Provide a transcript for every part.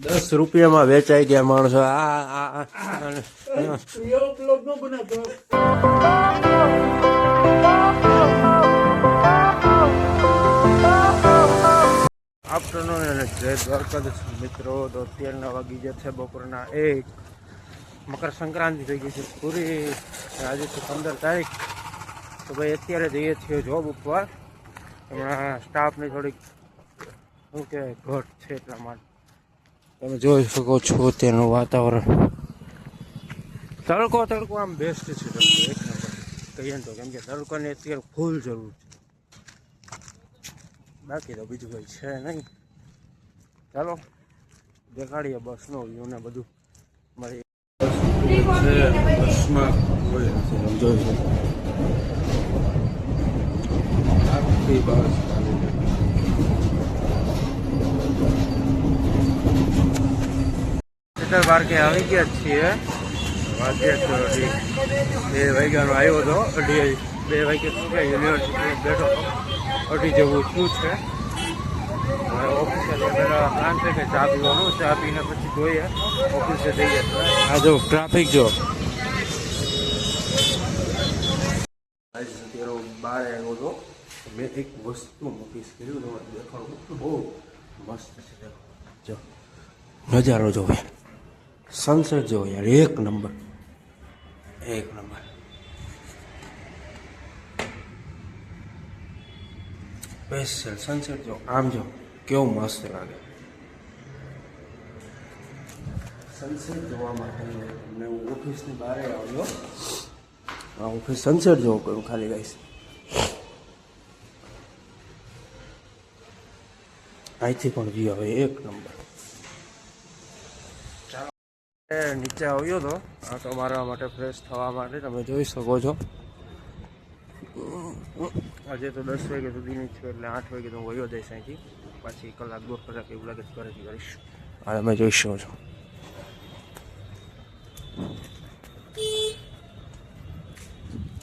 10 રૂપિયામાં વેચાઈ ગયા માણસો. આફ્ટરનૂન અને જય દ્વારકાધીશ મિત્રો. તો અત્યારના વાગી ગયા છે બપોરના 1. મકર સંક્રાંતિ થઈ ગઈ છે પૂરી. આજે છે 15 તારીખ. તો ભાઈ અત્યારે જઈએ છીએ જોબ ઉપર. હમણાં સ્ટાફની થોડીક શું કહેવાય ઘટ છે એટલા માટે. તમે જોઈ શકો છો અત્યારનું વાતાવરણ. તડકો આમ બેસ્ટ છે. તડકો એક નંબર કહીએ ને તો, કેમ કે તડકોની અત્યારે ફૂલ જરૂર છે. બાકી તો બીજું કંઈ છે નહીં. ચાલો દેખાડીએ બસનો વ્યૂ ને બધું. મારી બસમાં કોઈ નથી જોઈ શકો. આખી બસ પાર્કે આવી ગયા છીએ. વાગ્યા તો 2 વાગ્યાનો આવ્યો હતો. 2 વાગે શું કે યુનિવર્સિટી બેઠો હતો. 2 જેવું શું છે. ઓફિસે પેલા પ્લાન છે કે ચા પીવાનું. ચા પીને પછી જોઈએ ઓફિસે જઈએ. આ જો ટ્રાફિક જો. અત્યારે બહાર આવ્યો હતો. મેં એક વસ્તુ નોટિસ કર્યું. તમારે દેખાડું બહુ મસ્ત છે. જો નજારો જો યાર. સનસેટ જો યાર. એક નંબર. સ્પેશિયલ સનસેટ જો. આમ જો કેવું મસ્ત લાગે. સનસેટ જોવા માટે મેં હું ઓફિસની બહાર આવ્યો. આ ઓફિસ સનસેટ જોવું કરું ખાલી ગાઈશ. અહીંથી પણ વ્યૂ આવે એક નંબર. ચાલો નીચે આવ્યો હતો આ તો મારા માટે ફ્રેશ થવા માટે. તમે જોઈ શકો છો. આજે તો 10 વાગ્યા સુધીની છે એટલે 8 વાગે તો હું વયો જઈશ અહીંથી. પાછી 1-1.5 કલાક એવું લાગે ઘરેથી કરીશ. હા તમે જોઈ શકો છો.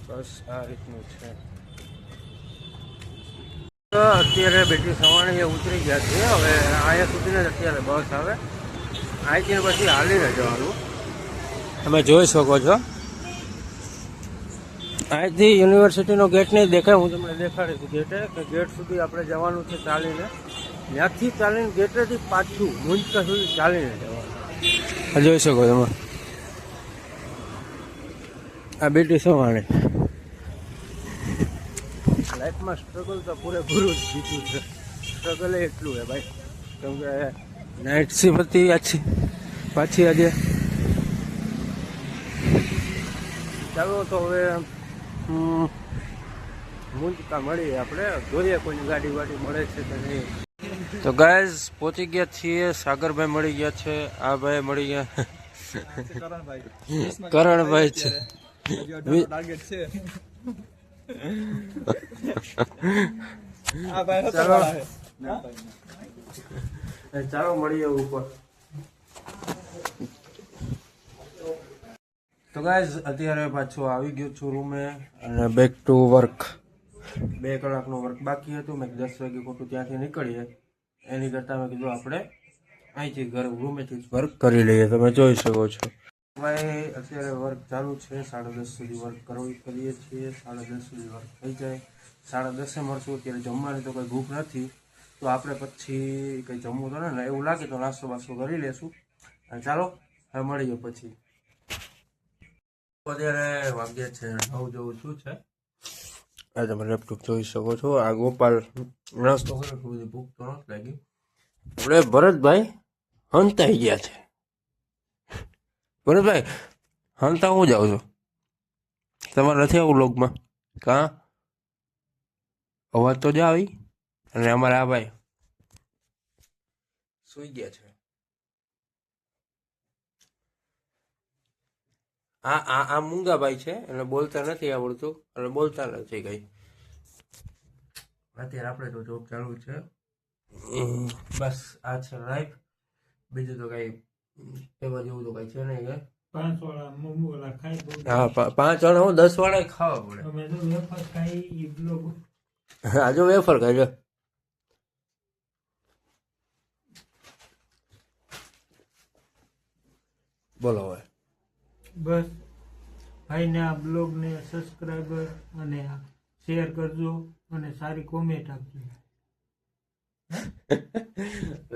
બસ આ રીતનું છે. અત્યારે બેટી સવાણી ઉતરી ગયા છે. હવે અહીંયા સુધીને જ અત્યારે બસ આવે. અહીંથી પછી હાલીને જવાનું. તમે જોઈ શકો છો. અહીંથી યુનિવર્સિટીનો ગેટ નહીં દેખાય. હું તમને દેખાડીશ ગેટે કે ગેટ સુધી આપણે જવાનું છે ચાલીને. ત્યાંથી ચાલીને ગેટેથી પાછું મુંજકા સુધી ચાલીને જવાનું. જોઈ શકો તમે. આ બેટી સવાણી. લાઈફમાં સ્ટ્રગલ તો પૂરેપૂરું જ જીત્યું છે. સ્ટ્રગલ એટલું છે ભાઈ. કેમ કે નાઇટ શિફ્ટ હતી પાછી આજે. ચાલો તો હવે મુંજકા મળીએ આપણે. જોઈએ કોઈની ગાડી વાડી મળે છે કે નહીં. તો ગાઈઝ પહોંચી ગયા છીએ. સાગરભાઈ મળી ગયા છે. આ ભાઈ મળી ગયા. કરણભાઈ છે. ચાલો મળીએ ઉપર. તો ગાઈઝ અત્યારે પાછું આવી ગયો છું રૂમે અને બેક ટુ વર્ક. 2 કલાકનું વર્ક બાકી હતું. મેં 10 વાગે ખોટું ત્યાંથી નીકળીએ એની કરતાં મેં કીધું આપણે અહીંથી રૂમેથી જ વર્ક કરી લઈએ. તમે જોઈ શકો છો ભાઈ. અત્યારે વર્ક ચાલુ છે. 10:30 સુધી વર્ક કરીએ છીએ. 10:30 સુધી વર્ક થઈ જાય. 10:30 મળશું. અત્યારે જમવાની તો કંઈ ભૂખ નથી. તો આપણે પછી કંઈ જમવું તો ને એવું લાગે તો નાસ્તો બાસ્તો કરી લેશું. અને ચાલો હવે મળીએ પછી. અત્યારે વાગ્યા છે 9 જેવું શું છે. આ તમે લેપટોપ જોઈ શકો છો. આ ગોપાલ નાસ્તો કર્યો. બધી ભૂખ તો નથી લાગી. આપણે ભરતભાઈ હંતાઈ ગયા છે. ભરતભાઈ હંતા હું જાઉં છું. તમારે નથી આવું લોગમાં કાં અવાજ તો જ આવી. અને અમારા આ ભાઈ સુઈ ગયા છે. આ મૂંગા ભાઈ છે. એને બોલતા નથી આવડતું અને બોલતા નથી કઈ. અત્યારે આપણે તો જોબ ચાલુ છે. બસ આ છે લાઈફ. બીજું તો કઈ એવા જેવું તો કઈ છે નહીં. 5 વાળા મોમોલા ખાઈ. હા 5 વાળા હું 10 વાળા ખાવા પડે. અમે તો વેફર ખાઈ બ્લોગ. હા જો વેફર ખાઈ. બોલો હવે. બસ ભાઈને આ બ્લોગને સબસ્ક્રાઈબર અને શેર કરજો અને સારી કોમેન્ટ આપજો.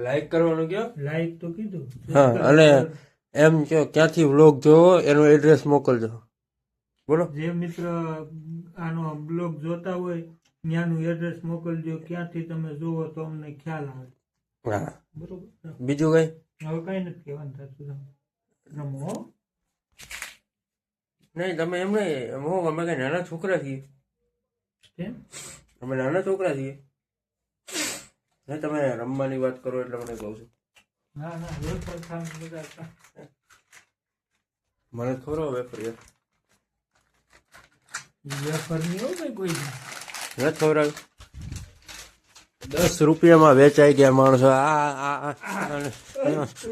લાઈક કરવાનું કયો. લાઈક તો કીધું. હા, અને એમ કે ક્યાંથી વ્લોગ જોવો એનો એડ્રેસ મોકલજો. બોલો. જે મિત્ર આનો બ્લોગ જોતા હોય ત્યાંનું એડ્રેસ મોકલજો, ક્યાંથી તમે જોવો તો અમને ખ્યાલ આવે. હા, બરોબર. બીજું કઈ હવે કઈ નથી કહેવાનું થતું. રમો હો. નહીં, તમે એમ નહીં. હું અમે કઈ નાના છોકરા છીએ. કેમ? અમે નાના છોકરા છીએ. નહીં, તમે રમવાની વાત કરો એટલે મને કહું છું. ના ના વેફર ખાવાનું બધા ખા. મને થોડો વેફર વેફર નહીં હોય ને કોઈ દી. નથી ખવડાવ્યું. 10 રૂપિયામાં વેચાઈ ગયા માણસો.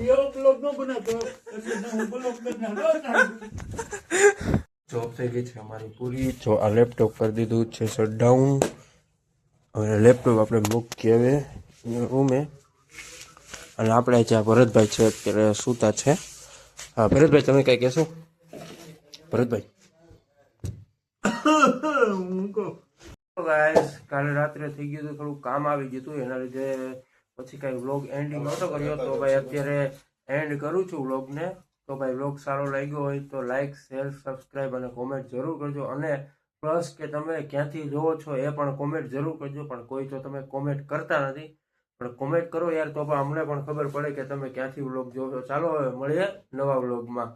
એવો બ્લોગ ન બનાવતો એટલે હું બ્લોગ બનાવતો. જોબ થઈ ગઈ છે અમારી પૂરી. જો આ લેપટોપ કરી દીધું છે શટડાઉન. હવે લેપટોપ આપણે મૂકીએ હવે રૂમે. અને આપણે જ્યાં ભરતભાઈ છે અત્યારે સૂતા છે. હા ભરતભાઈ, તમે કઈ કહેશો? ભરતભાઈ. હું કહું ગાઈસ, કાલે રાત્રે થઈ ગયું હતું, થોડું કામ આવી ગયું હતું, એના લીધે પછી કઈ વ્લોગ એન્ડિંગ નહોતો કર્યો. તો ભાઈ અત્યારે એન્ડ કરું છું વ્લોગને. તો ભાઈ વ્લોગ સારો લાગ્યો હોય તો લાઈક, શેર, સબસ્ક્રાઈબ અને કોમેન્ટ જરૂર કરજો. અને પ્લસ કે તમે ક્યાંથી જોવો છો એ પણ કોમેન્ટ જરૂર કરજો. પણ કોઈ તો તમે કોમેન્ટ કરતા નથી, પણ કોમેન્ટ કરો યાર, તો પણ અમને પણ ખબર પડે કે તમે ક્યાંથી વ્લોગ જોવો છો. ચાલો હવે મળીએ નવા વ્લોગમાં.